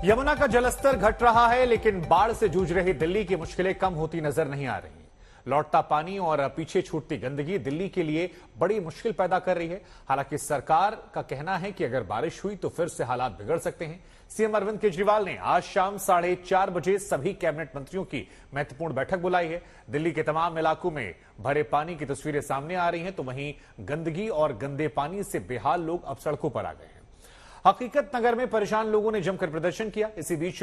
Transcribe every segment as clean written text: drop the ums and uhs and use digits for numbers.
यमुना का जलस्तर घट रहा है, लेकिन बाढ़ से जूझ रही दिल्ली की मुश्किलें कम होती नजर नहीं आ रही। लौटता पानी और पीछे छूटती गंदगी दिल्ली के लिए बड़ी मुश्किल पैदा कर रही है। हालांकि सरकार का कहना है कि अगर बारिश हुई तो फिर से हालात बिगड़ सकते हैं। सीएम अरविंद केजरीवाल ने आज शाम 4:30 बजे सभी कैबिनेट मंत्रियों की महत्वपूर्ण बैठक बुलाई है। दिल्ली के तमाम इलाकों में भरे पानी की तस्वीरें सामने आ रही हैं, तो वहीं गंदगी और गंदे पानी से बेहाल लोग अब सड़कों पर आ गए हैं। हकीकत नगर में परेशान लोगों ने जमकर प्रदर्शन किया। इसी बीच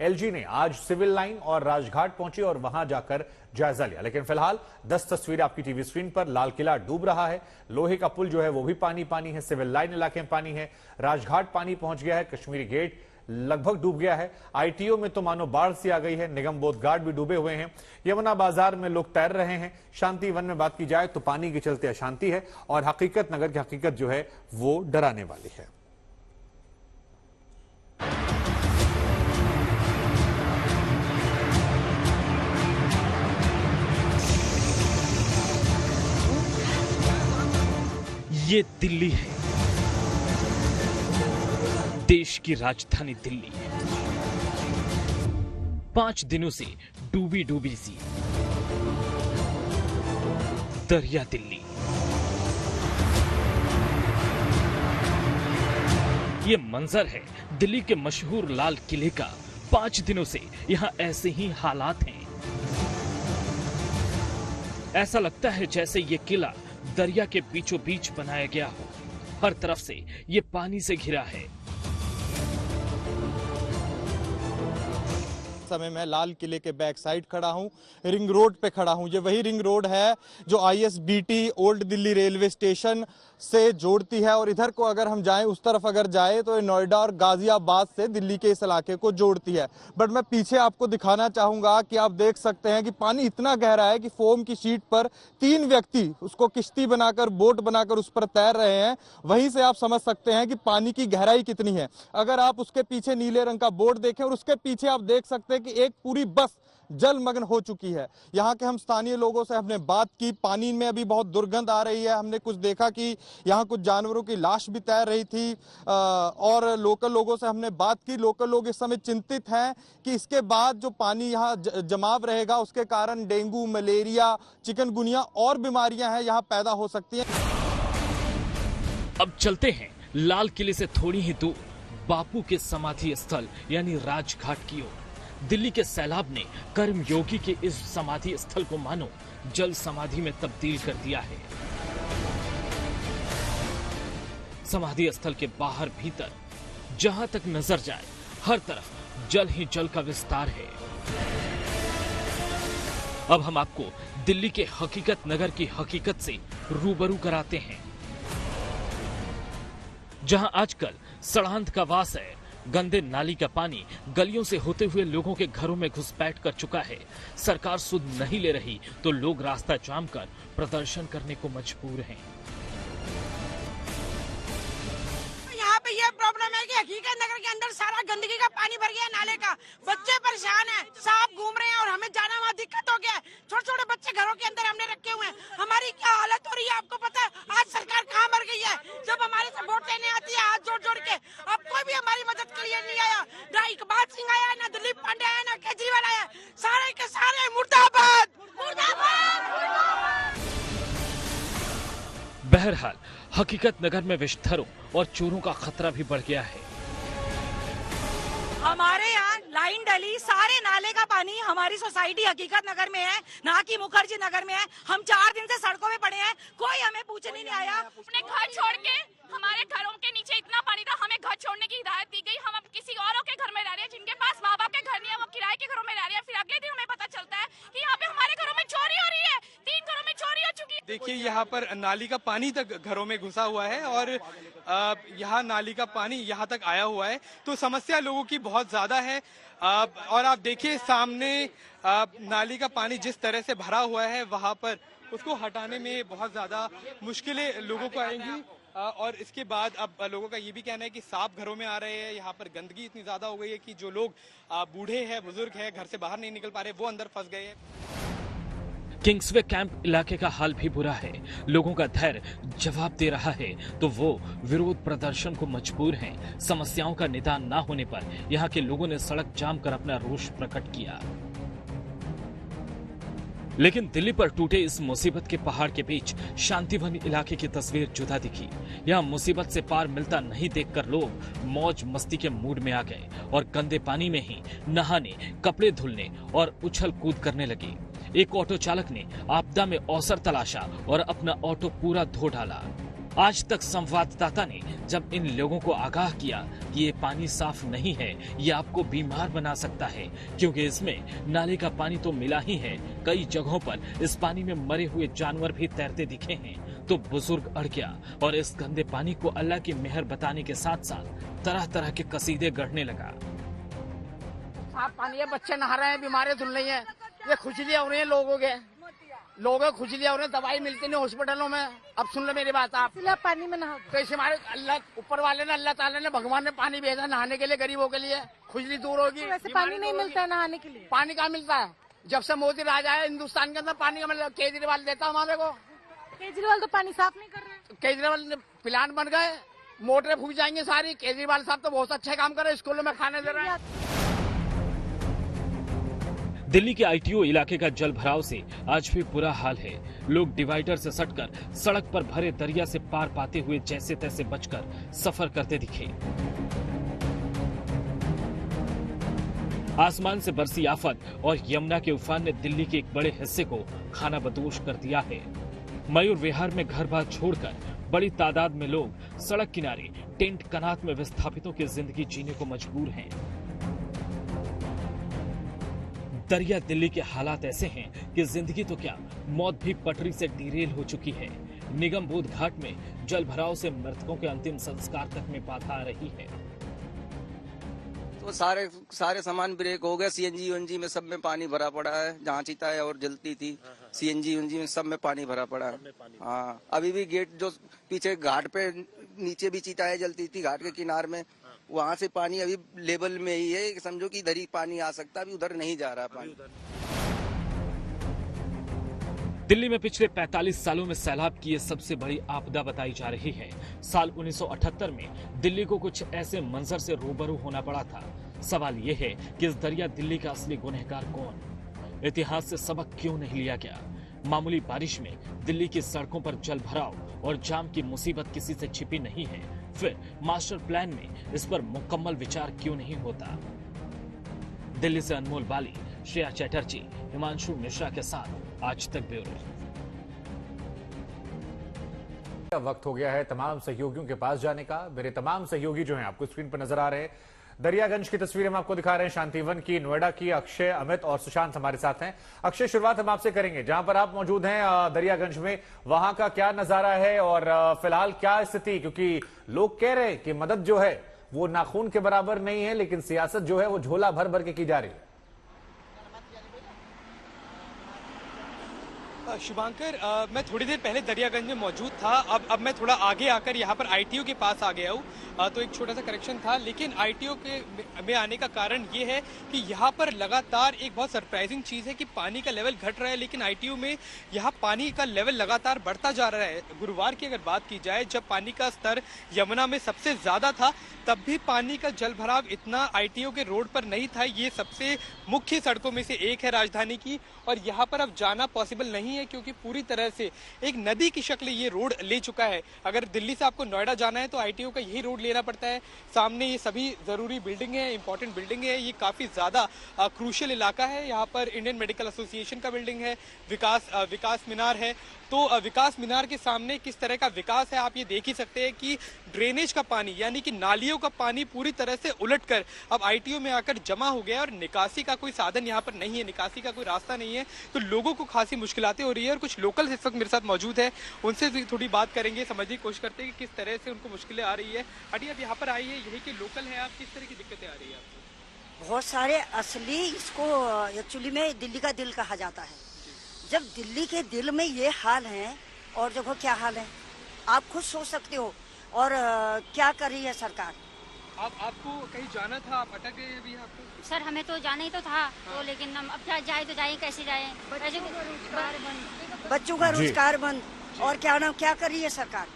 एलजी ने आज सिविल लाइन और राजघाट पहुंचे और वहां जाकर जायजा लिया। लेकिन फिलहाल 10 तस्वीरें आपकी टीवी स्क्रीन पर। लाल किला डूब रहा है, लोहे का पुल जो है वो भी पानी पानी है, सिविल लाइन इलाके में पानी है, राजघाट पानी पहुंच गया है, कश्मीरी गेट लगभग डूब गया है, आईटीओ में तो मानो बाढ़ सी आ गई है, निगम बोध घाट भी डूबे हुए हैं, यमुना बाजार में लोग तैर रहे हैं। शांति वन में बात की जाए तो पानी के चलते अशांति है और हकीकत नगर की हकीकत जो है वो डराने वाली है। ये दिल्ली है, देश की राजधानी दिल्ली है। 5 दिनों से डूबी डूबी सी दरिया दिल्ली। ये मंजर है दिल्ली के मशहूर लाल किले का। 5 दिनों से यहां ऐसे ही हालात हैं। ऐसा लगता है जैसे ये किला दरिया के बीचों बीच बनाया गया हो। हर तरफ से ये पानी से घिरा है। समय मैं लाल किले के बैक साइड खड़ा हूं, रिंग रोड पे खड़ा हूं। ये वही रिंग रोड है जो ISBT old Delhi railway station से जोड़ती है और इधर को अगर हम जाएं, उस तरफ अगर जाएं तो ये नोएडा और गाजियाबाद से दिल्ली के इस इलाके को जोड़ती है। बट मैं पीछे आपको दिखाना चाहूंगा कि आप देख सकते हैं कि पानी इतना गहरा है कि फोम की शीट पर 3 व्यक्ति उसको किश्ती बनाकर, बोट बनाकर उस पर तैर रहे हैं। वहीं से आप समझ सकते हैं कि पानी की गहराई कितनी है। अगर आप उसके पीछे नीले रंग का बोर्ड देखें और उसके पीछे आप देख सकते हैं कि एक पूरी बस जलमग्न हो चुकी है। यहाँ के हम स्थानीय लोगों से हमने बात की। पानी में अभी बहुत दुर्गंध आ रही है। हमने कुछ देखा कि यहाँ कुछ जानवरों की लाश भी तैर रही थी और लोकल लोगों से हमने बात की। लोकल लोग इस समय चिंतित हैं कि इसके बाद जो पानी यहाँ जमाव रहेगा उसके कारण डेंगू, मलेरिया, चिकनगुनिया और बीमारियां हैं यहाँ पैदा हो सकती हैं। अब चलते हैं लाल किले से थोड़ी ही दूर बापू के समाधि स्थल यानी राजघाट की ओर। दिल्ली के सैलाब ने कर्मयोगी के इस समाधि स्थल को मानो जल समाधि में तब्दील कर दिया है। समाधि स्थल के बाहर भीतर जहां तक नजर जाए हर तरफ जल ही जल का विस्तार है। अब हम आपको दिल्ली के हकीकत नगर की हकीकत से रूबरू कराते हैं, जहां आजकल सड़ांध का वास है। गंदे नाली का पानी गलियों से होते हुए लोगों के घरों में घुसपैठ कर चुका है। सरकार सुध नहीं ले रही तो लोग रास्ता जाम कर प्रदर्शन करने को मजबूर हैं। यहाँ पे ये प्रॉब्लम है कि हकीकत नगर के अंदर सारा गंदगी का पानी भर गया नाले का। बच्चे परेशान हैं, सांप घूम रहे हैं और हमें जाना वहाँ दिक्कत हो गया है। छोटे छोटे बच्चे घरों के अंदर हमने रखे हुए हैं। हमारी क्या हालत हो रही है आपको पता है? आज सरकार कहाँ मर गई है? जब हमारे से वोट लेने आती है हाथ जोड़ जोड़ के, अब कोई भी हमारी मदद के लिए नहीं आया। ना इकबाल सिंह आया, ना दिलीप पांडे आया, ना केजरीवाल आया। सारे के सारे मुर्दाबाद मुर्दाबाद। बहरहाल हकीकत नगर में विषधरों और चोरों का खतरा भी बढ़ गया है। हमारे यहाँ लाइन डली, सारे नाले का पानी हमारी सोसाइटी हकीकत नगर में है, ना कि मुखर्जी नगर में है। हम 4 दिन से सड़कों में पड़े हैं, कोई हमें पूछने नहीं आया। अपने घर छोड़ के, हमारे घरों के नीचे इतना पानी था, हमें घर छोड़ने की हिदायत दी गई। हम अब किसी औरों के घर में रह रहे हैं, जिनके पास माँ बाप के घर नहीं है, वो किराए के घरों में रह रहे हैं। फिर अगले दिन हमें पता चलता है कि यहाँ पे हमारे घरों में चोरी हो रही है। 3 घरों में चोरी हो चुकी है। देखिए यहाँ पर नाली का पानी तक घरों में घुसा हुआ है और यहाँ नाली का पानी यहाँ तक आया हुआ है, तो समस्या लोगों की बहुत ज्यादा है। और आप देखिए सामने नाली का पानी जिस तरह से भरा हुआ है, वहाँ पर उसको हटाने में बहुत ज्यादा मुश्किलें लोगों को आएंगी। और इसके बाद अब लोगों का ये भी कहना है कि सांप घरों में आ रहे हैं। यहाँ पर गंदगी इतनी ज्यादा हो गई है कि जो लोग बूढ़े हैं, बुजुर्ग हैं, घर से बाहर नहीं निकल पा रहे, वो अंदर फंस गए हैं। किंग्सवे कैंप इलाके का हाल भी बुरा है। लोगों का धैर्य जवाब दे रहा है तो वो विरोध प्रदर्शन को मजबूर हैं। समस्याओं का निदान न होने पर यहाँ के लोगों ने सड़क जाम कर अपना रोष प्रकट किया। लेकिन दिल्ली पर टूटे इस मुसीबत के पहाड़ के बीच शांतिवन इलाके की तस्वीर जुदा दिखी। यहाँ मुसीबत से पार मिलता नहीं देखकर लोग मौज मस्ती के मूड में आ गए और गंदे पानी में ही नहाने, कपड़े धुलने और उछल कूद करने लगे। एक ऑटो चालक ने आपदा में अवसर तलाशा और अपना ऑटो पूरा धो डाला। आज तक संवाददाता ने जब इन लोगों को आगाह किया कि ये पानी साफ नहीं है, ये आपको बीमार बना सकता है क्योंकि इसमें नाले का पानी तो मिला ही है, कई जगहों पर इस पानी में मरे हुए जानवर भी तैरते दिखे हैं, तो बुजुर्ग अड़ गया और इस गंदे पानी को अल्लाह की मेहर बताने के साथ साथ तरह तरह के कसीदे गढ़ने लगा। साफ पानी है, बच्चे नहा रहे हैं, बीमारियां धुल रही हैं, ये खुजलियां हो रही हैं लोगों को खुजलियां हो रही हैं, दवाई मिलती नहीं हॉस्पिटलों में। अब सुन लो मेरी बात, आप पानी में नहा कैसे हमारे अल्लाह ऊपर वाले ने, अल्लाह ताला ने, भगवान ने पानी भेजा नहाने के लिए गरीबों के लिए, खुजली दूर होगी। वैसे पानी नहीं मिलता है नहाने के लिए। पानी कहाँ मिलता है? जब से मोदी राज आया हिंदुस्तान के अंदर पानी का मतलब केजरीवाल देता हमारे को। केजरीवाल तो पानी साफ नहीं कर रहे। केजरीवाल ने प्लान बन गए, मोटरें फूक जाएंगे सारी। केजरीवाल साहब तो बहुत अच्छा काम कर रहे हैं, स्कूलों में खाने दे रहे हैं। दिल्ली के आईटीओ इलाके का जल भराव से आज भी बुरा हाल है। लोग डिवाइडर से सटकर सड़क पर भरे दरिया से पार पाते हुए जैसे तैसे बचकर सफर करते दिखे। आसमान से बरसी आफत और यमुना के उफान ने दिल्ली के एक बड़े हिस्से को खाना बदोश कर दिया है। मयूर विहार में घर बार छोड़कर बड़ी तादाद में लोग सड़क किनारे टेंट कनात में विस्थापितों की जिंदगी जीने को मजबूर हैं। दरिया दिल्ली के हालात ऐसे हैं कि जिंदगी तो क्या, मौत भी पटरी से डिरेल हो चुकी है। निगम बोध घाट में जल भराव से मृतकों के अंतिम संस्कार तक में बाधा आ रही है। तो सारे सामान ब्रेक हो गए। सीएनजी यूएनजी में सब में पानी भरा पड़ा है। जहाँ चिताएं और जलती थी सीएनजी यूएनजी में सब में पानी भरा पड़ा है। हाँ, अभी भी गेट जो पीछे घाट पे नीचे भी चिताएं जलती थी घाट के किनारे में, वहाँ से पानी अभी लेवल में ही है। समझो कि इधर ही पानी आ सकता है, अभी उधर नहीं जा रहा पानी। दिल्ली में पिछले 45 सालों में सैलाब की ये सबसे बड़ी आपदा बताई जा रही है। साल 1978 में दिल्ली को कुछ ऐसे मंजर से रूबरू होना पड़ा था। सवाल ये है कि इस दरिया दिल्ली का असली गुनहगार कौन? इतिहास से सबक क्यों नहीं लिया गया? मामूली बारिश में दिल्ली की सड़कों पर जल भराव और जाम की मुसीबत किसी से छिपी नहीं है। फिर मास्टर प्लान में इस पर मुकम्मल विचार क्यों नहीं होता? दिल्ली से अनमोल बाली, श्रेया चैटर्जी, हिमांशु मिश्रा के साथ आज तक ब्यूरो। वक्त हो गया है तमाम सहयोगियों के पास जाने का। मेरे तमाम सहयोगी जो हैं आपको स्क्रीन पर नजर आ रहे हैं। दरियागंज की तस्वीरें हम आपको दिखा रहे हैं, शांतिवन की, नोएडा की। अक्षय, अमित और सुशांत हमारे साथ हैं। अक्षय, शुरुआत हम आपसे करेंगे। जहां पर आप मौजूद हैं दरियागंज में, वहां का क्या नजारा है और फिलहाल क्या स्थिति? क्योंकि लोग कह रहे हैं कि मदद जो है वो नाखून के बराबर नहीं है, लेकिन सियासत जो है वो झोला भर भर के की जा रही है। शुभांकर, मैं थोड़ी देर पहले दरियागंज में मौजूद था। अब मैं थोड़ा आगे आकर यहाँ पर आईटीओ के पास आ गया हूँ। तो एक छोटा सा करेक्शन था, लेकिन आईटीओ के में आने का कारण ये है कि यहाँ पर लगातार एक बहुत सरप्राइजिंग चीज़ है कि पानी का लेवल घट रहा है, लेकिन आईटीओ में यहाँ पानी का लेवल लगातार बढ़ता जा रहा है। गुरुवार की अगर बात की जाए, जब पानी का स्तर यमुना में सबसे ज़्यादा था, तब भी पानी का जल भराव इतना आईटीओ के रोड पर नहीं था। ये सबसे मुख्य सड़कों में से एक है राजधानी की, और यहाँ पर अब जाना पॉसिबल नहीं है क्योंकि पूरी तरह से एक नदी की शक्ल ये रोड ले चुका है। अगर दिल्ली से आपको नोएडा जाना है तो आईटीओ का यही रोड लेना पड़ता है। सामने ये सभी जरूरी बिल्डिंग है, इंपॉर्टेंट बिल्डिंग है। ये काफी ज्यादा क्रूशियल इलाका है। यहाँ पर इंडियन मेडिकल एसोसिएशन का बिल्डिंग है, विकास मीनार है। तो विकास मीनार के सामने किस तरह का विकास है आप ये देख ही सकते हैं कि ड्रेनेज का पानी यानी कि नालियों का पानी पूरी तरह से उलटकर अब आईटीओ में आकर जमा हो गया और निकासी का कोई साधन यहाँ पर नहीं है, निकासी का कोई रास्ता नहीं है। तो लोगों को खासी मुश्किलातें हो रही है और कुछ लोकल इस वक्त मेरे साथ मौजूद है, उनसे भी थोड़ी बात करेंगे, समझने की कोशिश करते हैं कि किस तरह से उनको मुश्किलें आ रही है। अभी आप यहाँ पर आई है, यही के लोकल है आप, किस तरह की दिक्कतें आ रही है आपको? बहुत सारे असली, इसको एक्चुअली में दिल्ली का दिल कहा जाता है। जब दिल्ली के दिल में ये हाल है और देखो क्या हाल है, आप खुद सोच सकते हो। और क्या कर रही है सरकार? आपको कहीं जाना था, आप अटक गए अभी आपको? सर हमें तो जाना ही तो था, तो लेकिन हम अब क्या जाए तो जाए कैसे जाए? बच्चों का रोजगार बंद और क्या कर रही है सरकार?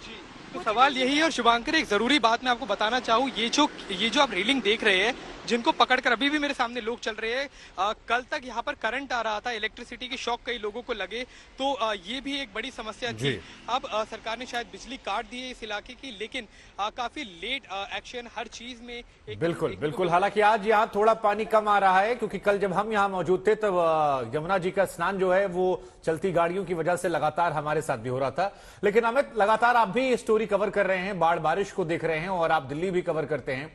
तो सवाल यही है। और शुभांकर, एक जरूरी बात मैं आपको बताना चाहूँ, ये जो आप रेलिंग देख रहे हैं, जिनको पकड़कर अभी भी मेरे सामने लोग चल रहे हैं, कल तक यहाँ पर करंट आ रहा था, इलेक्ट्रिसिटी की शॉक कई लोगों को लगे, तो ये भी एक बड़ी समस्या थी। अब सरकार ने शायद बिजली काट दी है इस इलाके की, लेकिन काफी लेट एक्शन हर चीज में। बिल्कुल। हालांकि आज यहाँ थोड़ा पानी कम आ रहा है, क्योंकि कल जब हम यहाँ मौजूद थे तब यमुना जी का स्नान जो है वो चलती गाड़ियों की वजह से लगातार हमारे साथ भी हो रहा था। लेकिन अमित, लगातार आप भी स्टोरी कवर कर रहे हैं, बाढ़ बारिश को देख रहे हैं और आप दिल्ली भी कवर करते हैं।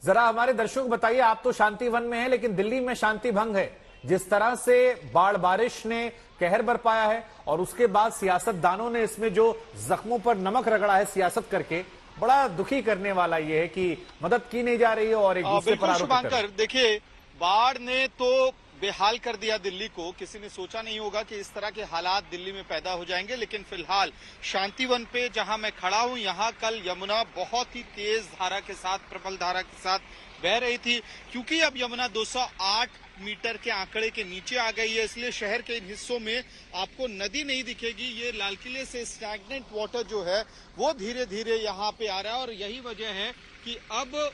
जरा हमारे दर्शकों को बताइए, आप तो शांति वन में हैं, लेकिन दिल्ली में शांति भंग है। जिस तरह से बाढ़ बारिश ने कहर बरपाया है और उसके बाद सियासतदानों ने इसमें जो जख्मों पर नमक रगड़ा है सियासत करके, बड़ा दुखी करने वाला यह है कि मदद की नहीं जा रही है और एक दूसरे पर आरोप कर रहे हैं। देखिए, बाढ़ ने तो बेहाल कर दिया दिल्ली को। किसी ने सोचा नहीं होगा कि इस तरह के हालात दिल्ली में पैदा हो जाएंगे। लेकिन फिलहाल शांतिवन पे जहां मैं खड़ा हूं, यहां कल यमुना बहुत ही तेज धारा के साथ, प्रबल धारा के साथ बह रही थी। क्योंकि अब यमुना 208 मीटर के आंकड़े के नीचे आ गई है, इसलिए शहर के इन हिस्सों में आपको नदी नहीं दिखेगी। ये लाल किले से स्टैग्नेंट वाटर जो है वो धीरे धीरे यहाँ पे आ रहा है और यही वजह है कि अब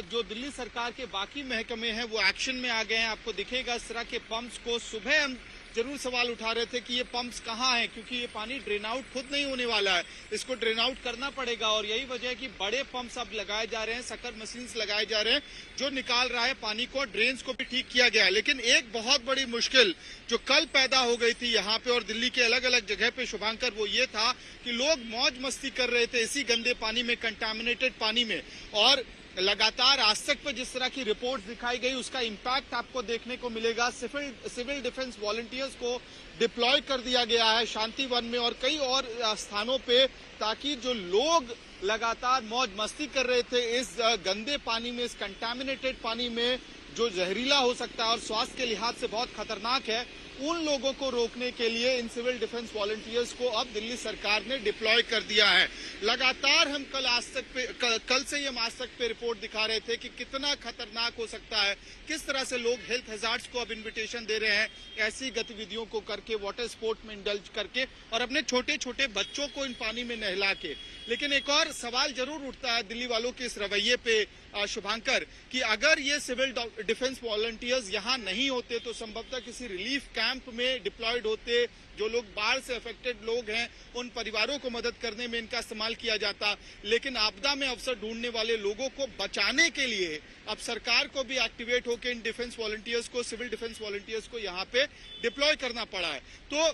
जो दिल्ली सरकार के बाकी महकमे हैं वो एक्शन में आ गए हैं। आपको दिखेगा इस तरह के पंप्स को। सुबह हम जरूर सवाल उठा रहे थे कि ये पंप्स कहाँ हैं, क्योंकि ये पानी ड्रेन आउट खुद नहीं होने वाला है, इसको ड्रेन आउट करना पड़ेगा। और यही वजह है कि बड़े पंप्स अब लगाए जा रहे हैं, सकर मशीन्स लगाए जा रहे हैं जो निकाल रहा है पानी को। ड्रेन्स को भी ठीक किया गया है। लेकिन एक बहुत बड़ी मुश्किल जो कल पैदा हो गई थी यहाँ पे और दिल्ली के अलग अलग जगह पे, शुभांकर, वो ये था कि लोग मौज मस्ती कर रहे थे इसी गंदे पानी में, कंटामिनेटेड पानी में। और लगातार आज तक पर जिस तरह की रिपोर्ट्स दिखाई गई उसका इम्पैक्ट आपको देखने को मिलेगा। सिविल डिफेंस वॉलंटियर्स को डिप्लॉय कर दिया गया है शांतिवन में और कई और स्थानों पे, ताकि जो लोग लगातार मौज मस्ती कर रहे थे इस गंदे पानी में, इस कंटामिनेटेड पानी में जो जहरीला हो सकता है और स्वास्थ्य के लिहाज से बहुत खतरनाक है, उन लोगों को रोकने के लिए इन सिविल डिफेंस वॉलंटियर्स को अब दिल्ली सरकार ने डिप्लॉय कर दिया है। लगातार हम कल से हम आज तक पे रिपोर्ट दिखा रहे थे कि कितना खतरनाक हो सकता है, किस तरह से लोग हेल्थ हैजार्ड्स को अब इन्विटेशन दे रहे हैं ऐसी गतिविधियों को करके, वाटर स्पोर्ट में इंडल्ज करके और अपने छोटे छोटे बच्चों को इन पानी में नहला के। लेकिन एक और सवाल जरूर उठता है दिल्ली वालों के इस रवैये पे, शुभांकर, कि अगर ये सिविल डिफेंस वॉलंटियर्स यहाँ नहीं होते तो संभवतः किसी रिलीफ कैंप में डिप्लॉयड होते, जो लोग बाढ़ से अफेक्टेड लोग हैं उन परिवारों को मदद करने में इनका इस्तेमाल किया जाता। लेकिन आपदा में अवसर ढूंढने वाले लोगों को बचाने के लिए अब सरकार को भी एक्टिवेट होकर इन डिफेंस वॉलंटियर्स को, सिविल डिफेंस वॉलंटियर्स को यहाँ पे डिप्लॉय करना पड़ा है। तो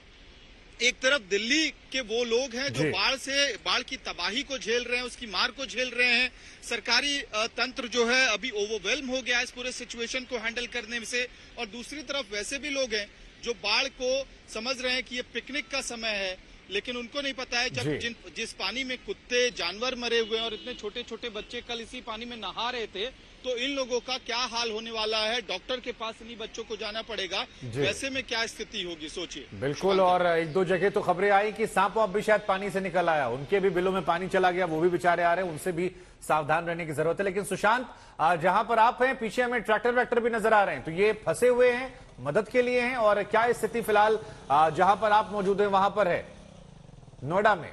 एक तरफ दिल्ली के वो लोग हैं जो बाढ़ की तबाही को झेल रहे हैं, उसकी मार को झेल रहे हैं। सरकारी तंत्र जो है अभी ओवरवेल्म हो गया है इस पूरे सिचुएशन को हैंडल करने से। और दूसरी तरफ वैसे भी लोग हैं जो बाढ़ को समझ रहे हैं कि ये पिकनिक का समय है, लेकिन उनको नहीं पता है जिस पानी में कुत्ते, जानवर मरे हुए हैं और इतने छोटे छोटे बच्चे कल इसी पानी में नहा रहे थे, तो इन लोगों का क्या हाल होने वाला है। डॉक्टर के पास इन्हीं बच्चों को जाना पड़ेगा, वैसे में क्या स्थिति होगी सोचिए। बिल्कुल। और एक दो जगह तो खबरें आई कि सांप वाप भी शायद पानी से निकल आया, उनके भी बिलों में पानी चला गया, वो भी बेचारे आ रहे हैं, उनसे भी सावधान रहने की जरूरत है। लेकिन सुशांत, जहां पर आप हैं पीछे हमें ट्रैक्टर वैक्टर भी नजर आ रहे हैं, तो ये फंसे हुए हैं, मदद के लिए हैं, और क्या स्थिति फिलहाल जहां पर आप मौजूद हैं वहां पर है नोएडा में?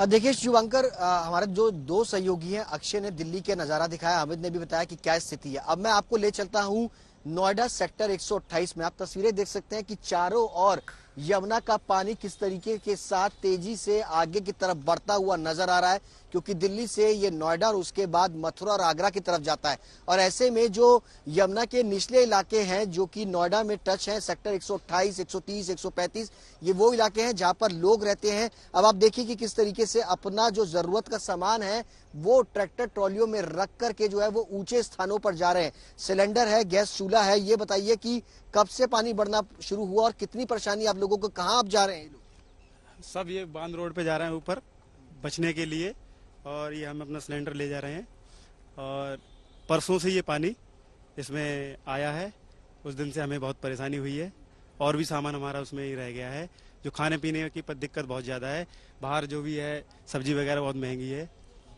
देखिए शुभंकर, हमारे जो दो सहयोगी हैं, अक्षय ने दिल्ली के नजारा दिखाया, हामिद ने भी बताया कि क्या स्थिति है। अब मैं आपको ले चलता हूं नोएडा सेक्टर 128 में। आप तस्वीरें देख सकते हैं कि चारों ओर यमुना का पानी किस तरीके के साथ तेजी से आगे की तरफ बढ़ता हुआ नजर आ रहा है, क्योंकि दिल्ली से ये नोएडा और उसके बाद मथुरा और आगरा की तरफ जाता है। और ऐसे में जो यमुना के निचले इलाके हैं जो कि नोएडा में टच हैं, सेक्टर 128, 130, 135, ये वो इलाके हैं जहां पर लोग रहते हैं। अब आप देखिए कि किस तरीके से अपना जो जरूरत का सामान है वो ट्रैक्टर ट्रॉलियों में रख करके जो है वो ऊंचे स्थानों पर जा रहे हैं। सिलेंडर है, गैस चूल्हा है। ये बताइए कि कब से पानी बढ़ना शुरू हुआ और कितनी परेशानी आप लोगों को, कहाँ आप जा रहे हैं? सब ये बांध रोड पे जा रहे हैं ऊपर बचने के लिए, और ये हम अपना सिलेंडर ले जा रहे हैं। और परसों से ये पानी इसमें आया है, उस दिन से हमें बहुत परेशानी हुई है और भी सामान हमारा उसमें ही रह गया है। जो खाने पीने की दिक्कत बहुत ज़्यादा है। बाहर जो भी है सब्जी वगैरह बहुत महंगी है,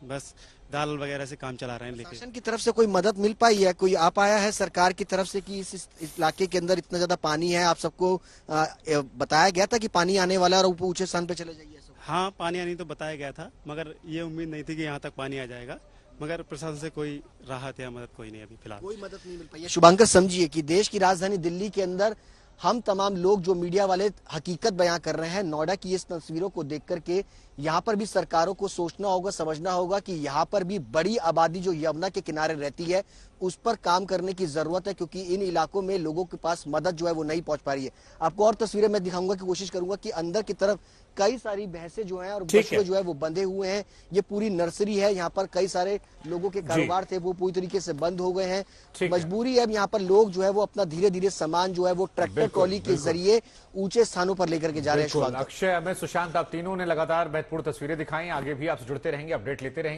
बस दाल वगैरह से काम चला रहे हैं। लेकिन शासन की तरफ से कोई मदद मिल पाई है, कोई आ पाया है सरकार की तरफ से कि इस इलाके के अंदर इतना ज्यादा पानी है? आप सबको बताया गया था कि पानी आने वाला है और ऊंचे स्थान पे चले जाइए? हाँ, पानी आने तो बताया गया था, मगर ये उम्मीद नहीं थी कि यहाँ तक पानी आ जाएगा। मगर प्रशासन से कोई राहत या मदद कोई नहीं अभी फिलहाल। कोई मदद नहीं मिल पाई है। शुभांकर, समझिए कि देश की राजधानी दिल्ली के अंदर हम तमाम लोग जो मीडिया वाले हकीकत बयां कर रहे हैं, नोएडा की इस तस्वीरों को देख करके यहाँ पर भी सरकारों को सोचना होगा, समझना होगा कि यहाँ पर भी बड़ी आबादी जो यमुना के किनारे रहती है उस पर काम करने की जरूरत है, क्योंकि इन इलाकों में लोगों के पास मदद जो है वो नहीं पहुंच पा रही है। आपको और तस्वीरें मैं दिखाऊंगा की कोशिश करूंगा कि अंदर की तरफ कई सारी भैंसें जो हैं और बछड़े जो है वो बंधे हुए हैं। ये पूरी नर्सरी है, यहाँ पर कई सारे लोगों के कारोबार थे वो पूरी तरीके से बंद हो गए हैं। मजबूरी है, यहाँ पर लोग जो है वो अपना धीरे धीरे सामान जो है वो ट्रैक्टर ट्रॉली के जरिए ऊंचे स्थानों पर लेकर के जा रहे हैं। अक्षय, अमित, सुशांत, आप तीनों ने लगातार महत्वपूर्ण तस्वीरें दिखाई। आगे भी आपसे जुड़ते रहेंगे, अपडेट लेते रहेंगे।